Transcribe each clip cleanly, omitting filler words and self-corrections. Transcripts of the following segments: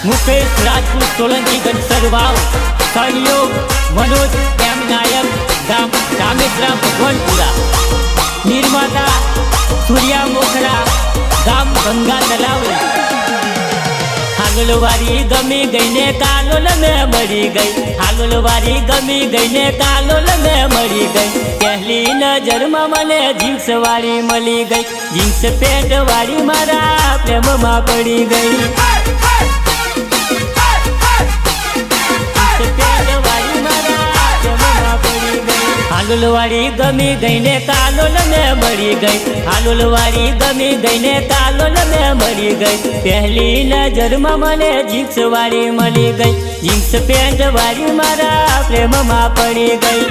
मुकेश राजपूत सोलंकी गणसर वाव सहयोग मनोज एम नायक गाम रामेश्वरा भगवानपुरा निर्माता सूर्या मोखरा गाम गंगा तलावड़ी हालोलवारी गमी गई ने कालोल में मरी गई हालोलवारी गमी गई ने कालोल में मरी गई पहली नजर में मने जींस वाली मली गई जींस पेंट वाली मारा प्रेम में पड़ी गई हालोलवारी गमी गई ने कालोल में मरी गई हालोलवारी गमी गई ने कालोल में मरी गई पहली नजर में मने जींस वाली मली गई जींस पेंट वाली मारा प्रेम में पड़ी गई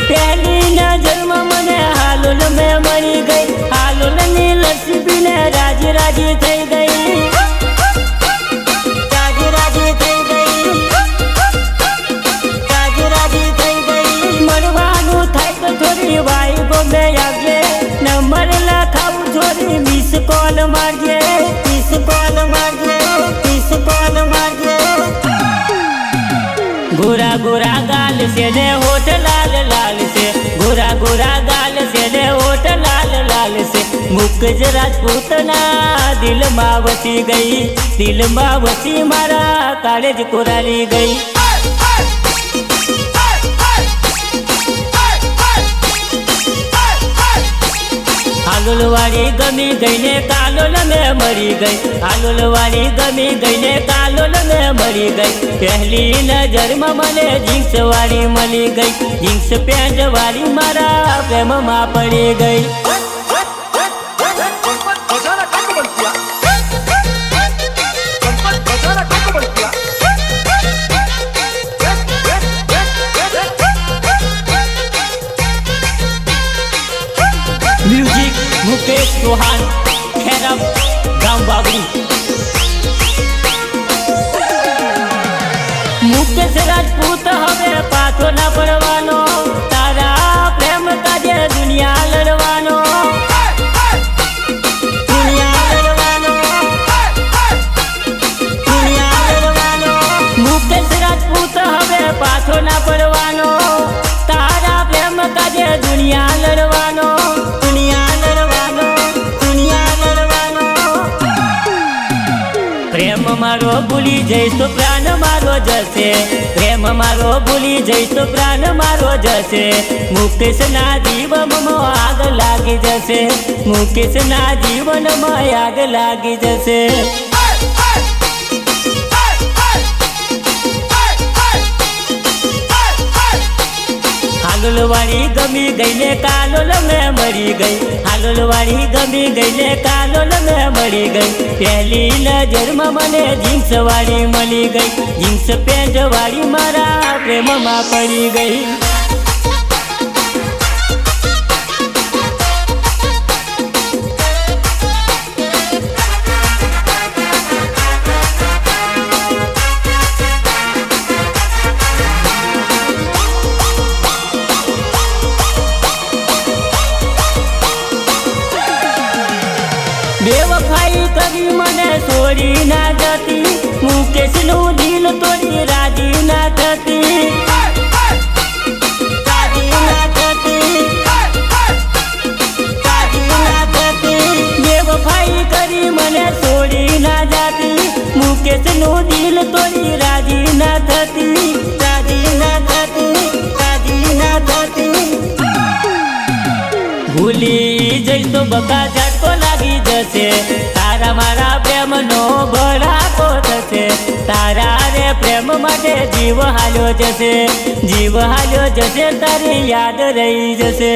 पहली नजर में मने हालोल में मरी गई हालोल नी लस्सी पीने राजी राजी थई गई नंबर लखाऊ छोरी मिस कॉल मारजे मिस कॉल मारजे मिस कॉल मारजे गोरा गोरा गाल से ने होठ लाल लाल से गोरा गोरा गाल से ने होठ लाल लाल से मुकेश राजपूत ना दिल में वसी गई दिल में वसी मारा कालेज कोराली गई हालोलवारी गमी गई ने कालोल में मरी गई हालोलवारी गमी गई ने कालोल में मरी गई पहली नजर में मने जींस वाली मली गई जींस पेंट वाली मारा प्रेम में पड़ी गई म्यूजिक मुकेश चौहान खैरम गांव बाबरी मुकेश राजपूत हवे पाछो ना पड़वानो तारा प्रेम काजे दुनिया लड़वानो दुनिया लड़वानो दुनिया लड़वानो मुकेश राजपूत हवे पाछो ना पड़वानो तारा प्रेम काजे दुनिया लड़वानो प्रेम मारो भूली जैस तो प्राण मारो जैसे प्रेम मारो भूली जैस तो प्राण मारो जैसे मुकेश ना जीवन में आग लागी जैसे मुकेश ना जीवन में आग लागी जैसे हालोलवारी गमी गई ने कालोल में मरी गई हालोलवारी गमी गई ने कालोल में मरी गई पहली नजर में मने जींस वाली मली गई जींस पेंट वाली मारा प्रेम में पड़ी गई बेवफाई कभी मने छोड़ी ना जाती मुकेश नु दिल तोड़ी राजी ना थती राजी ना थती राजी ना थती बेवफाई करी मने छोड़ी ना जाती मुकेश नु दिल तोड़ी राजी ना थती राजी ना थती राजी ना थती भूली जैसो बका झटको लागी जसे तारा मारा प्रेम नो भड़ाको थसे तारा रे प्रेम माटे जीव हाल्यो जसे तारी याद रही जसे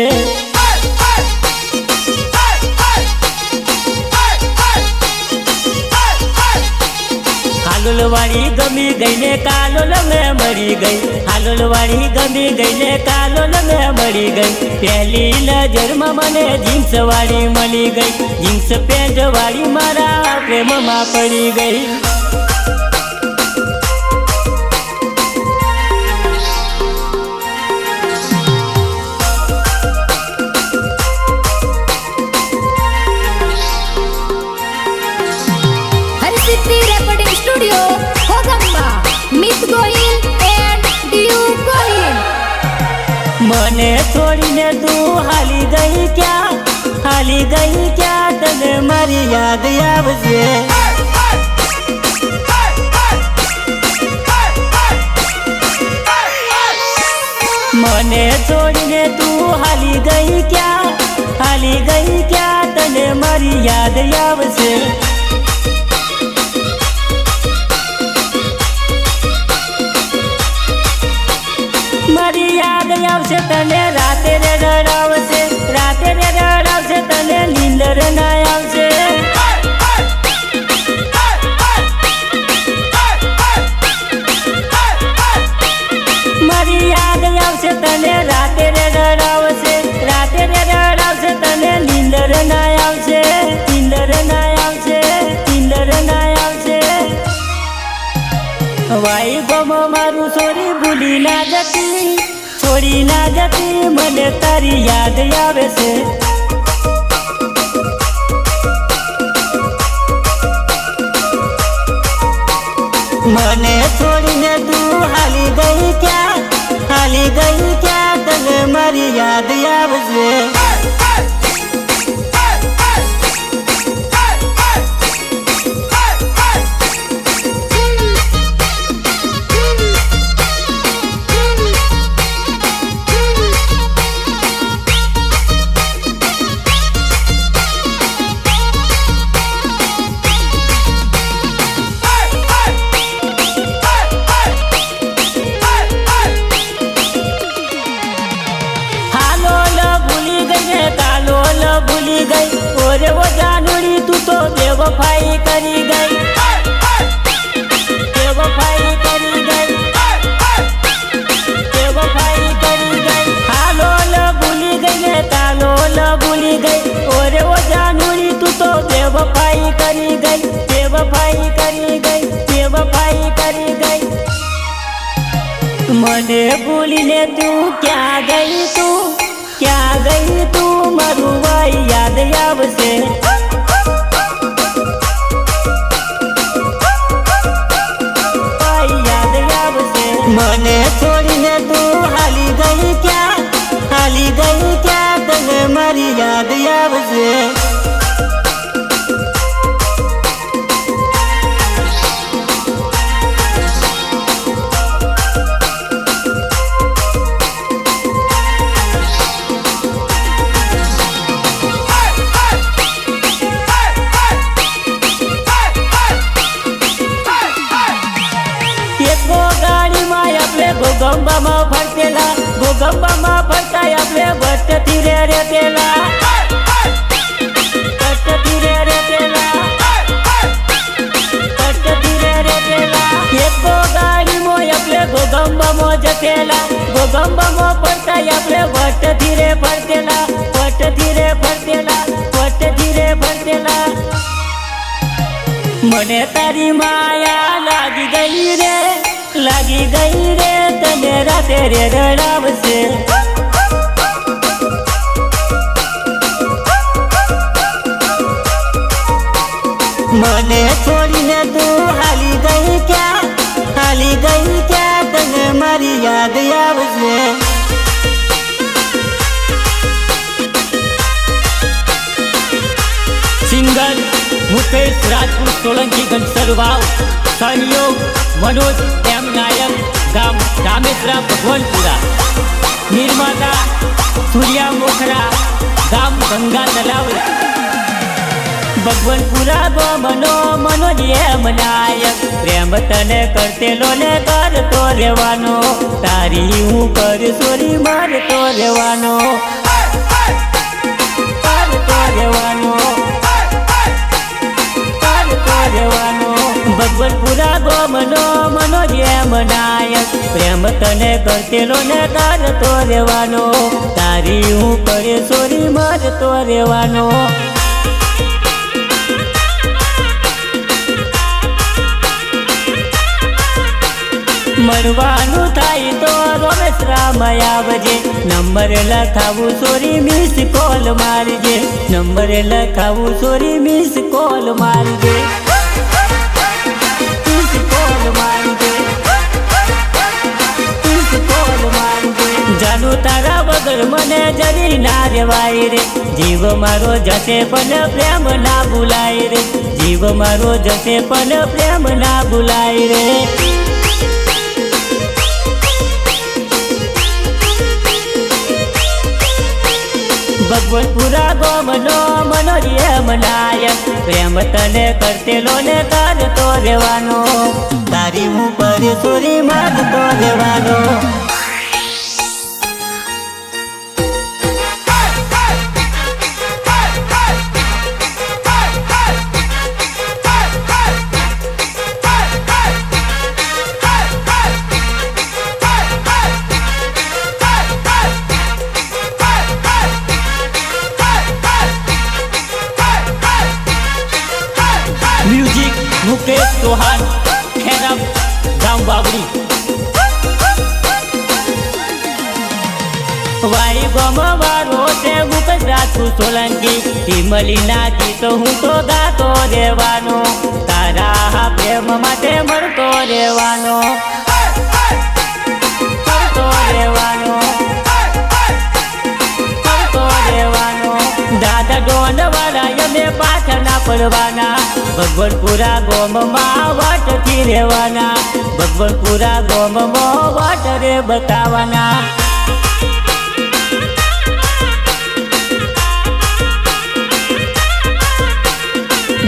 हालोलवारी गमी गई ने कालोल में मरी गई हालोलवारी गमी गई ने कालोल में मरी गई पहली नजर में मने जींस वाली मली गई जींस पेंट वाली मारा प्रेम में पड़ी गई છોડીને તું હાલી ગઈ ક્યાં તને મારી યાદ આવશે મને છોડીને તું હાલી ગઈ ક્યાં તને મારી યાદ આવશે મારી યાદ આવશે તને રાતે રે રડાવશે તને નીંદર ના આવશે મારી યાદ આવશે તને રાતે રે રડાવશે તને નીંદર ના આવશે વાઈ ગમો મારું સોરી ભૂલી ના જતી છોડી ના જતી મને તારી યાદ આવે છે મને છોડીને તું હાલી ગઈ ક્યાં તને મારી યાદ આવશે ભૂલી ગઈ ઓરે વો જાનુડી તું તો બેવફાઈ કરી ગઈ હાલોલ ભૂલી ગઈ ને તાલોલ ભૂલી ગઈ ઓરે વો જાનુડી તું તો બેવફાઈ કરી ગઈ મને ભૂલીને તું ક્યાં ગઈ તું મારું ભાઈ યાદ આવશે મને છોડીને તું હાલી ગઈ ક્યાં તને મારી યાદ આવશે ગોગંબામાં ફરતા આપણે ભટ્ટથી રે રેતેલા એકો ગાડીમાં આપણે ગોગંબામાં જતેલા ગોગંબામાં ફરતા આપણે ભટ્ટથી રે ફરતેલા મને તારી માયા લાગી ગઈ રે તને રાતે રે રડાવશે મને છોડીને તું હાલી ગઈ ક્યાં તને મારી યાદ આવશે સિંગર મુકેશ રાજપૂત સોલંકી ગંસરવાવ સહયોગ मनोज एम नायक गाम रामेश्वरा भगवानपुरा निर्माता सूर्या मोखरा गाम गंगा तलाव भगवानपुरा मनो मनोज एम नायक प्रेम तने करतेलो ने करतो रेवानो तारी हूँ कर सोरी मारतो रेवानो भगवानपुरा मनो मनोज एम नायक प्रेम तने करतेलो ने करतो रेवानो तारी हूँ करे सोरी मारतो रेवानो मरवानु थाई तो रमेश राम आवजे नंबर लखावू सोरी मिस कॉल मारजे नंबर लखावू सोरी मिस कॉल मारजे जानू तारा बगर मन મને જરી ના રેવાય રે જીવ મારો જશે પણ પ્રેમ ના ભૂલાય રે જીવ મારો જશે પણ પ્રેમ ના ભૂલાય રે ભગવતપુરા ગોમનો મનોરિયમ નાયક પ્રેમ તને કરતેલો ને કરતો રહેવાનો તારી ઉપર સોરી માગતો રહેવાનો म्यूजिक मुकेश चौहान खेरम गांव बाबरी वारी गम वारो से मुकेश राजू सोलंकी हिमलीना गीत हूँ तो गातो रेवानो तारा प्रेम माटे मरतो रेवानो मरतो रेवानो मरतो रेवानो दादा डोन वाला यमे पाछा ना पड़वाना भगवतपुरा गोम वाट थी रेवाना भगवतपुरा गोम वाट रे बतावाना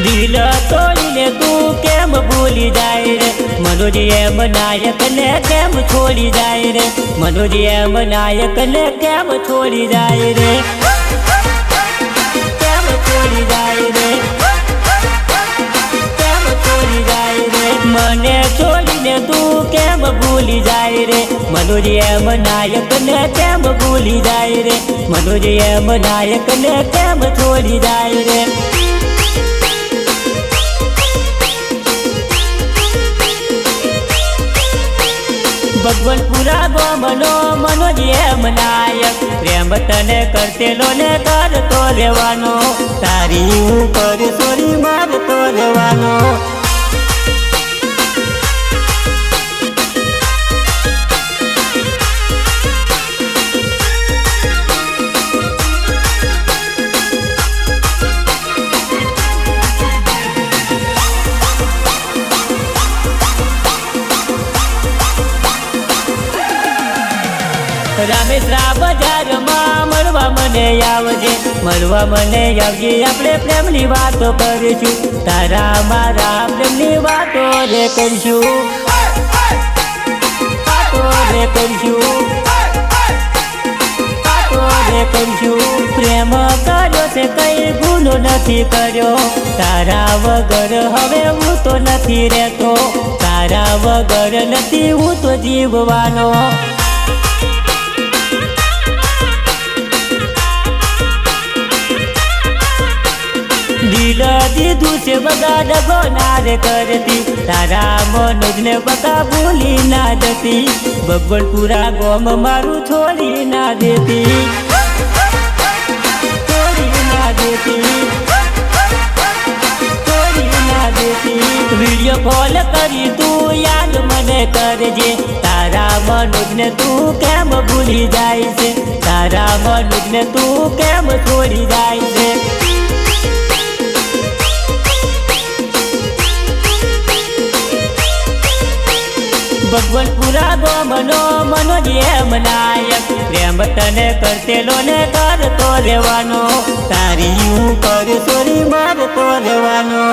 दिल तोड़ीने तू केम भूली जाए रे मनोज एम नायक ने केम छोड़ी जाए रे मनोज एम नायक ने केम छोड़ी जाए रे केम छोड़ी जाए रे केम छोड़ी जाए रे मने छोड़ीने तू केम भूली जाए रे मनोज एम नायक ने केम भूली जाए रे मनोज एम नायक ने केम छोड़ी जाए रे भगवतपुरा गोमनो मनोज एम नायक प्रेम तने करतेलो ने करतो रेवानो तारी ऊपर सोरी मारतो रेवानो રામેશ્વરા બજારમાં મળવા મને આવજે મળવા મને આવજે આપણે પ્રેમની વાતો કરીશું તારા મારા પ્રેમની વાતો રે કરીશું વાતો રે કરીશું વાતો રે કરીશું પ્રેમ કર્યો છે કઈ ગુનો નથી કર્યો તારા વગર હવે હું તો નથી રહેતો તારા વગર નથી હું તો જીવવાનો दिल दीदू से बगाड़ गोनार करती तारा मनोज ने बता भूली ना जती भगवतपुरा गोम मारू छोड़ी ना देती छोड़ी ना देती छोड़ी ना देती वीडियो कॉल करी तू याद मने करजे तारा मनोज ने तू केम भूली जाए से तारा मनोज ने तू केम छोड़ी जाए से भगवतपुरा गोमनो मनोज एम नायक प्रेम तने करतेलो ने करतो रेवानो तारी ऊपर सोरी मारतो रेवानो।